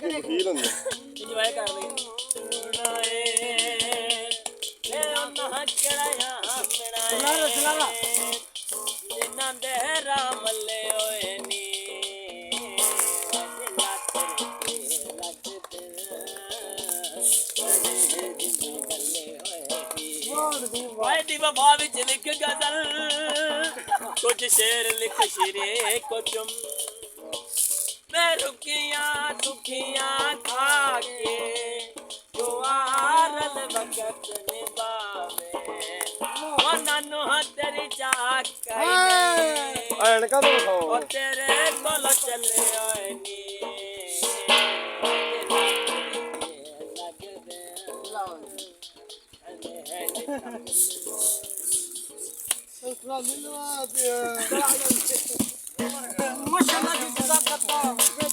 ਵਕੀਲ ਹੁੰਦੇ ਇੰਜੋਏ ਕਰ ਲਈ ਲੈ ਉਹਨਾਂ ਚੜਾਇਆ ਬਣਾਏ ਜਿਨ੍ਹਾਂ ਦੇ ਰਾਮ ਲੈ ਹੋਏ ਨੀ ਵਾਏ ਦੀ ਵਫਾ ਵਿੱਚ ਲਿਖ ਗਜ਼ਲ ਕੁਝ ਸ਼ੇਰ ਲਿਖ ਸ਼ੀਰੇ ਕੋ ਚੁਮ ਮੈਂ ਰੁਕੀਆਂ ਦੁਖੀਆਂ ਖਾ ਕੇ ਜੋ ਆਰਲ ਵਕਤ ਨਿਭਾਵੇ ਉਹਨਾਂ ਨੂੰ ਤੇਰੀ ਚਾਕ ਕਰੇ ਐਨਕਾਂ ਤੋਂ ਵਿਖਾਓ ਉਹ ਤੇਰੇ ਕੋਲ ਚੱਲੇ ਹੋਏ ਨੀ Maşallah, güzel katta.